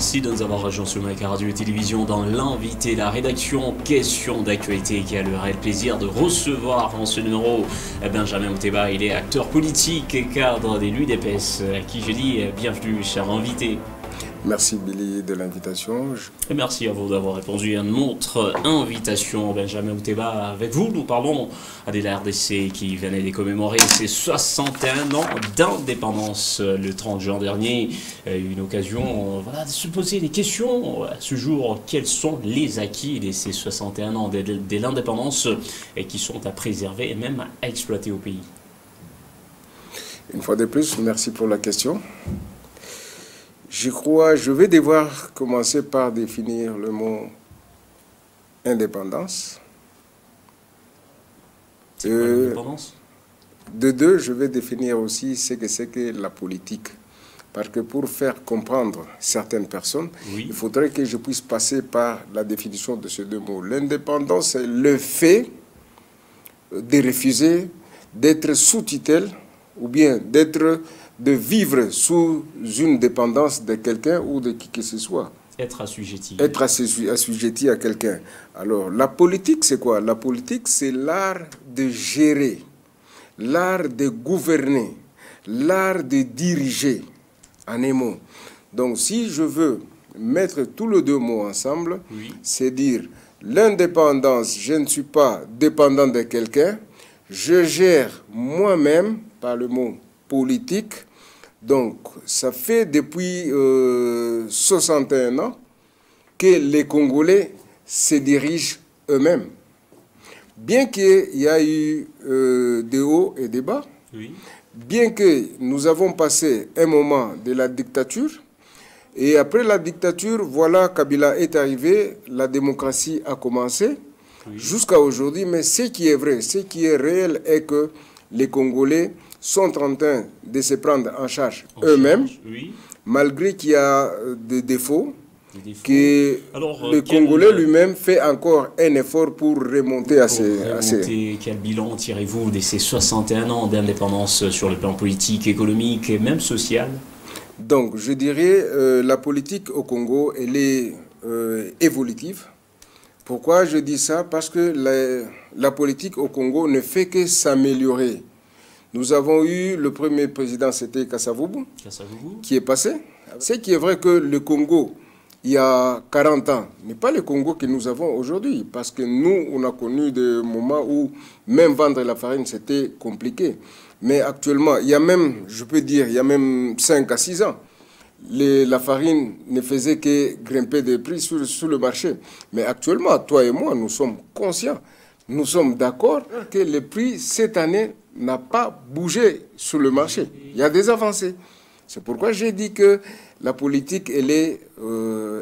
Merci de nous avoir rejoints sur Mac Radio et Télévision dans l'invité, la rédaction Question d'actualité qui a le réel plaisir de recevoir en ce numéro Benjamin Mouteba. Il est acteur politique et cadre des l'UDPS, à qui je dis bienvenue, cher invité. Merci Billy de l'invitation. Et merci à vous d'avoir répondu à notre invitation. Benjamin Mouteba, avec vous, nous parlons de la RDC qui venait de commémorer ses 61 ans d'indépendance le 30 juin dernier. Une occasion de se poser des questions à ce jour. Quels sont les acquis de ces 61 ans de l'indépendance et qui sont à préserver et même à exploiter au pays? Une fois de plus, merci pour la question. Je vais devoir commencer par définir le mot indépendance. C'est quoi l'indépendance? De deux, je vais définir aussi ce que c'est que la politique. Parce que pour faire comprendre certaines personnes, oui, il faudrait que je puisse passer par la définition de ces deux mots. L'indépendance, c'est le fait de refuser d'être sous tutelle ou bien de vivre sous une dépendance de quelqu'un ou de qui que ce soit. Être assujetti. Être assujetti à quelqu'un. Alors, la politique, c'est quoi? La politique, c'est l'art de gérer, l'art de gouverner, l'art de diriger, en un mot. Donc, si je veux mettre tous les deux mots ensemble, oui, c'est dire l'indépendance, je ne suis pas dépendant de quelqu'un, je gère moi-même par le mot politique. Donc, ça fait depuis 61 ans que les Congolais se dirigent eux-mêmes. Bien qu'il y ait eu des hauts et des bas, oui, bien que nous avons passé un moment de la dictature, et après la dictature, voilà, Kabila est arrivé, la démocratie a commencé, oui, jusqu'à aujourd'hui. Mais ce qui est vrai, ce qui est réel est que les Congolais sont en train de se prendre en charge eux-mêmes, oui, malgré qu'il y a des défauts, que le Congolais lui-même fait encore un effort pour remonter à ces... Quel bilan tirez-vous de ces 61 ans d'indépendance sur le plan politique, économique et même social? Donc, je dirais la politique au Congo, elle est évolutive. Pourquoi je dis ça? Parce que la politique au Congo ne fait que s'améliorer. Nous avons eu le premier président, c'était Kasavubu, qui est passé. Ce qui est vrai que le Congo, il y a 40 ans, n'est pas le Congo que nous avons aujourd'hui. Parce que nous, on a connu des moments où même vendre la farine, c'était compliqué. Mais actuellement, il y a même, je peux dire, il y a même 5 à 6 ans, la farine ne faisait que grimper des prix sur le marché. Mais actuellement, toi et moi, nous sommes conscients, nous sommes d'accord que les prix, cette année, n'a pas bougé sur le marché. Il y a des avancées. C'est pourquoi j'ai dit que la politique, elle est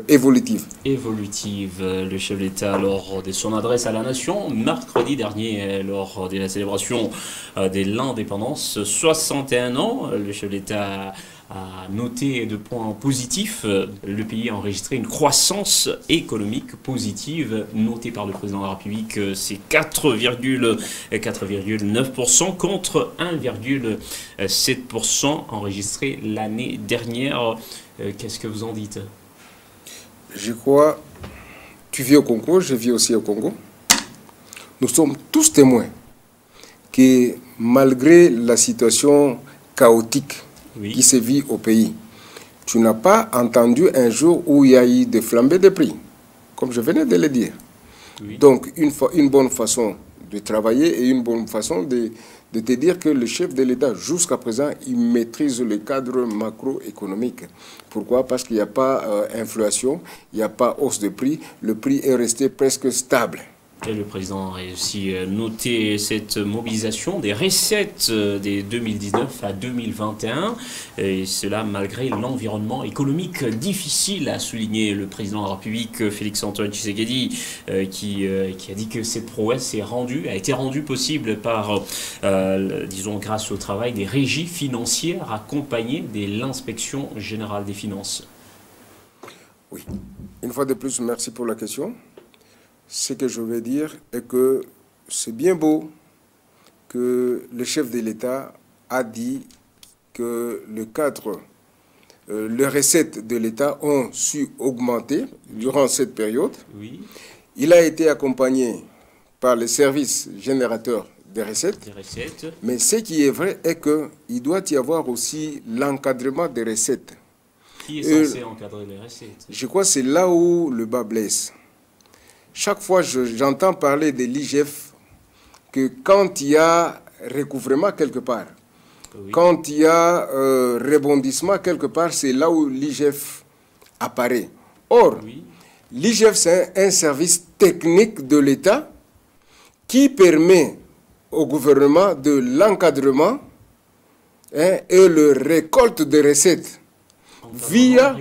évolutive. Évolutive. Le chef de l'État, lors de son adresse à la nation, mercredi dernier, lors de la célébration de l'indépendance, 61 ans, le chef de l'État a noté de points positifs. Le pays a enregistré une croissance économique positive, notée par le président de la République. C'est 4,9% contre 1,7% enregistré l'année dernière. Qu'est-ce que vous en dites? Je crois, tu vis au Congo, je vis aussi au Congo. Nous sommes tous témoins que malgré la situation chaotique, oui, qui se vit au pays, tu n'as pas entendu un jour où il y a eu des flambées de prix, comme je venais de le dire. Oui. Donc, une bonne façon de travailler et une bonne façon de te dire que le chef de l'État, jusqu'à présent, il maîtrise le cadre macroéconomique. Pourquoi? Parce qu'il n'y a pas inflation, il n'y a pas hausse de prix, le prix est resté presque stable. Et le président a aussi noté cette mobilisation des recettes des 2019 à 2021, et cela malgré l'environnement économique difficile, a souligné le président de la République, Félix-Antoine Tshisekedi, qui a dit que cette prouesse a été rendue possible par, disons, grâce au travail des régies financières accompagnées de l'inspection générale des finances. Oui, une fois de plus, merci pour la question. Ce que je veux dire est que c'est bien beau que le chef de l'État a dit que le cadre les recettes de l'État ont su augmenter durant cette période. Oui. Il a été accompagné par les services générateurs des recettes. Des recettes. Mais ce qui est vrai est qu'il doit y avoir aussi l'encadrement des recettes. Qui est censé encadrer les recettes? Je crois que c'est là où le bas blesse. Chaque fois, j'entends parler de l'IGF, que quand il y a recouvrement quelque part, oui, quand il y a rebondissement quelque part, c'est là où l'IGF apparaît. Or, oui, l'IGF, c'est un service technique de l'État qui permet au gouvernement de l'encadrement et le récolte des recettes via,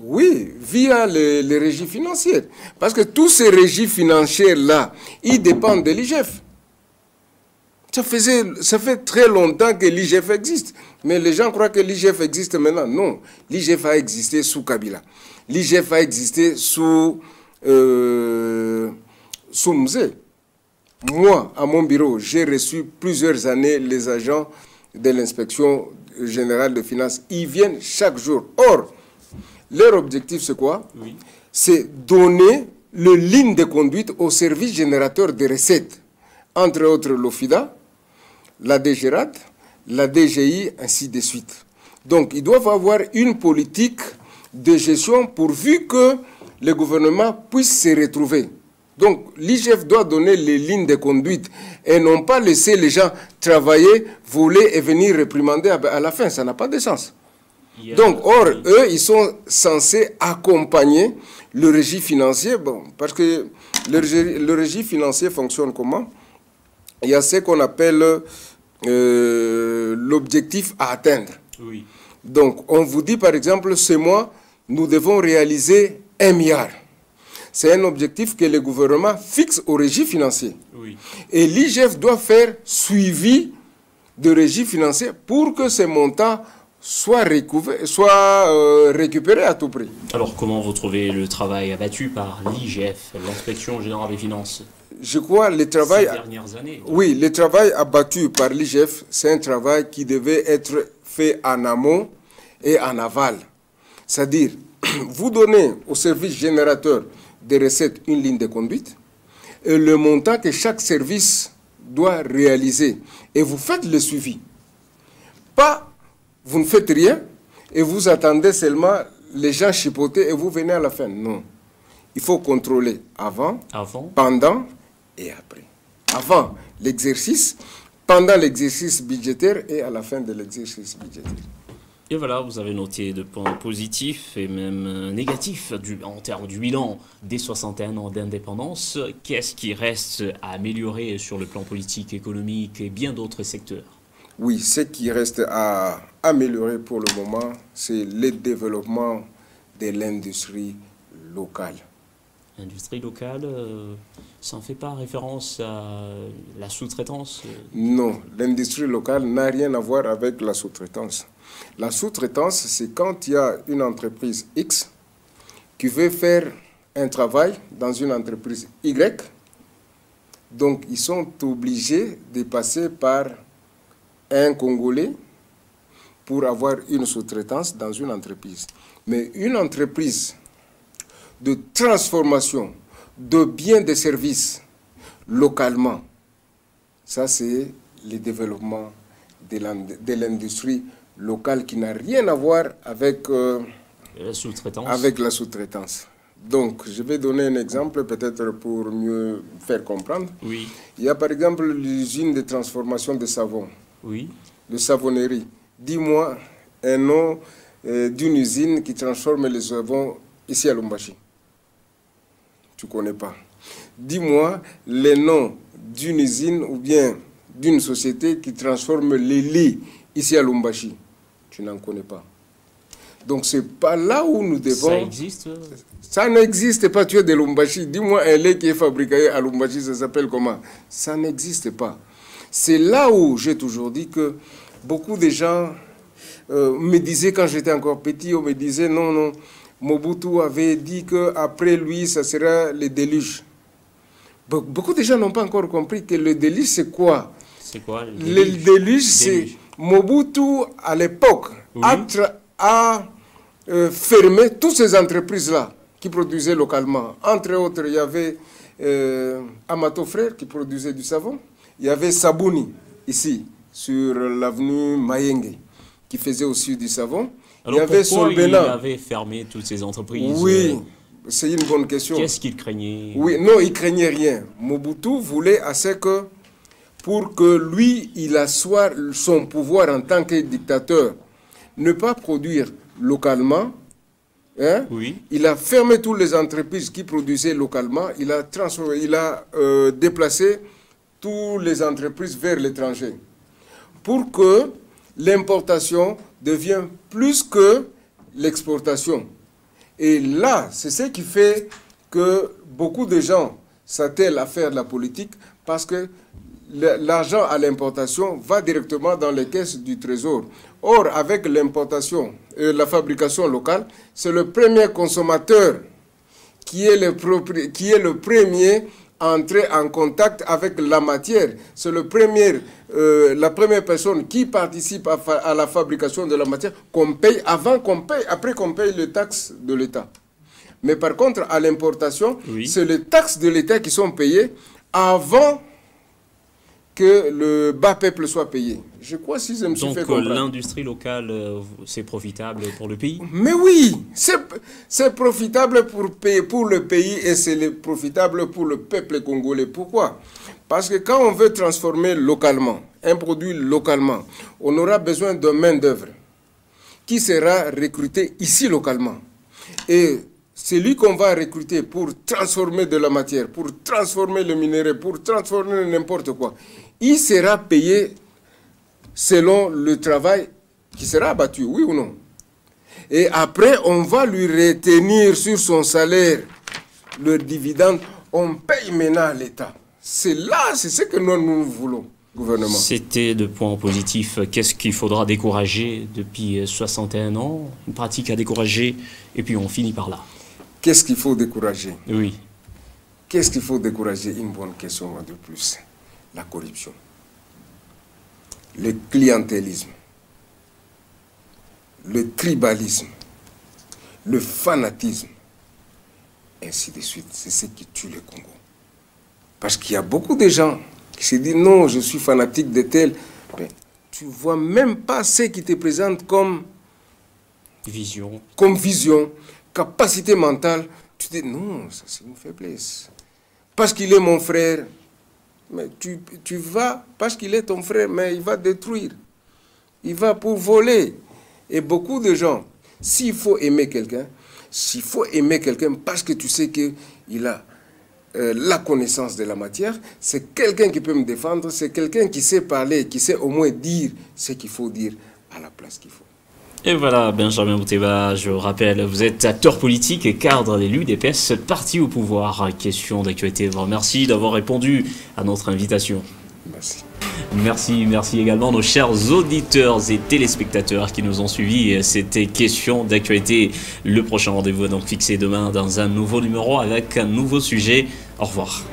oui, via les régies financières. Parce que tous ces régies financières-là, ils dépendent de l'IGF. Ça fait très longtemps que l'IGF existe. Mais les gens croient que l'IGF existe maintenant. Non, l'IGF a existé sous Kabila. L'IGF a existé sous Mzee. Moi, à mon bureau, j'ai reçu plusieurs années les agents de l'inspection générale de finances. Ils viennent chaque jour. Or, leur objectif, c'est quoi? Oui. C'est donner le ligne de conduite au service générateur de recettes. Entre autres, l'OFIDA, la DGRAD, la DGI, ainsi de suite. Donc, ils doivent avoir une politique de gestion pourvu que le gouvernement puisse se retrouver. Donc, l'IGF doit donner les lignes de conduite et non pas laisser les gens travailler, voler et venir réprimander à la fin. Ça n'a pas de sens. Donc, or, eux, ils sont censés accompagner le régime financier. Bon, parce que le régime financier fonctionne comment? Il y a ce qu'on appelle l'objectif à atteindre. Oui. Donc, on vous dit, par exemple, ce mois, nous devons réaliser 1 milliard. C'est un objectif que le gouvernement fixe au régime financier. Oui. Et l'IGF doit faire suivi de régime financier pour que ces montants soient récupérés à tout prix. Alors, comment vous trouvez le travail abattu par l'IGF, l'Inspection Générale des Finances? Je crois le travail... Ces dernières années. Oui, le travail abattu par l'IGF, c'est un travail qui devait être fait en amont et en aval. C'est-à-dire, vous donnez au service générateur des recettes une ligne de conduite et le montant que chaque service doit réaliser. Et vous faites le suivi. Pas, vous ne faites rien et vous attendez seulement les gens chipoter et vous venez à la fin. Non. Il faut contrôler avant, pendant et après. Avant l'exercice, pendant l'exercice budgétaire et à la fin de l'exercice budgétaire. Et voilà, vous avez noté de points positifs et même négatifs en termes du bilan des 61 ans d'indépendance. Qu'est-ce qui reste à améliorer sur le plan politique, économique et bien d'autres secteurs? Oui, ce qui reste à améliorer pour le moment, c'est le développement de l'industrie locale. L'industrie locale, ça ne fait pas référence à la sous-traitance? Non, l'industrie locale n'a rien à voir avec la sous-traitance. La sous-traitance, c'est quand il y a une entreprise X qui veut faire un travail dans une entreprise Y. Donc, ils sont obligés de passer par un Congolais pour avoir une sous-traitance dans une entreprise. Mais une entreprise de transformation de biens et de services localement, ça c'est le développement de l'industrie locale qui n'a rien à voir avec la sous-traitance. Avec la sous-traitance. Donc, je vais donner un exemple peut-être pour mieux faire comprendre. Oui. Il y a par exemple l'usine de transformation de savon. Oui. De savonnerie. Dis-moi un nom d'une usine qui transforme les savons ici à Lubumbashi. Tu ne connais pas. Dis-moi le nom d'une usine ou bien d'une société qui transforme les lits ici à Lubumbashi. Tu n'en connais pas. Donc, ce n'est pas là où nous devons... Ça existe? Ça n'existe pas, tu es de Lubumbashi. Dis-moi un lait qui est fabriqué à Lubumbashi, ça s'appelle comment? Ça n'existe pas. C'est là où j'ai toujours dit que beaucoup de gens me disaient, quand j'étais encore petit, on me disait non, non, Mobutu avait dit qu'après lui, ça sera le déluge. Beaucoup de gens n'ont pas encore compris que le déluge, c'est quoi? C'est quoi le déluge? C'est Mobutu, à l'époque, oui, a fermé toutes ces entreprises-là qui produisaient localement. Entre autres, il y avait Amato Frères qui produisait du savon. Il y avait Sabouni, ici, sur l'avenue Mayenge, qui faisait aussi du savon. Alors il y avait pourquoi il Solbena. avait fermé toutes ces entreprises? Oui, c'est une bonne question. Qu'est-ce qu'il craignait? Oui, non, il craignait rien. Mobutu voulait assez que, pour que lui, il assoie son pouvoir en tant que dictateur, ne pas produire localement. Hein? Oui. Il a fermé toutes les entreprises qui produisaient localement. Il a déplacé toutes les entreprises vers l'étranger pour que l'importation devienne plus que l'exportation. Et là, c'est ce qui fait que beaucoup de gens s'attellent à faire de la politique parce que l'argent à l'importation va directement dans les caisses du trésor. Or, avec l'importation et la fabrication locale, c'est le premier consommateur qui est le premier à entrer en contact avec la matière. C'est la première personne qui participe à la fabrication de la matière qu'on paye après qu'on paye les taxes de l'État. Mais par contre, à l'importation, oui, c'est les taxes de l'État qui sont payées avant que le bas peuple soit payé. Je crois si je me suis fait comprendre. Donc l'industrie locale, c'est profitable pour le pays? Mais oui, c'est profitable pour le pays et c'est profitable pour le peuple congolais. Pourquoi? Parce que quand on veut transformer localement, un produit localement, on aura besoin de main-d'œuvre qui sera recrutée ici localement. Et celui qu'on va recruter pour transformer de la matière, pour transformer le minerai, pour transformer n'importe quoi, il sera payé selon le travail qui sera abattu, oui ou non? Et après, on va lui retenir sur son salaire le dividende. On paye maintenant l'État. C'est ce que nous voulons, gouvernement. C'était de points positifs. Qu'est-ce qu'il faudra décourager depuis 61 ans? Une pratique à décourager, et puis on finit par là. Qu'est-ce qu'il faut décourager? Oui. Qu'est-ce qu'il faut décourager? Une bonne question de plus. La corruption, le clientélisme, le tribalisme, le fanatisme, ainsi de suite. C'est ce qui tue le Congo. Parce qu'il y a beaucoup de gens qui se disent non, je suis fanatique de tel. Mais tu ne vois même pas ce qui te présente comme vision, capacité mentale. Tu dis non, ça c'est une faiblesse. Parce qu'il est mon frère. Mais tu vas, parce qu'il est ton frère, mais il va détruire. Il va pour voler. Et beaucoup de gens, s'il faut aimer quelqu'un parce que tu sais qu'il a la connaissance de la matière, c'est quelqu'un qui peut me défendre, c'est quelqu'un qui sait parler, qui sait au moins dire ce qu'il faut dire à la place qu'il faut. Et voilà, Benjamin Bouteba, je rappelle, vous êtes acteur politique et cadre de l'UDPS, parti au pouvoir. Question d'actualité. Merci d'avoir répondu à notre invitation. Merci. Merci également à nos chers auditeurs et téléspectateurs qui nous ont suivis. C'était Question d'actualité. Le prochain rendez-vous est donc fixé demain dans un nouveau numéro avec un nouveau sujet. Au revoir.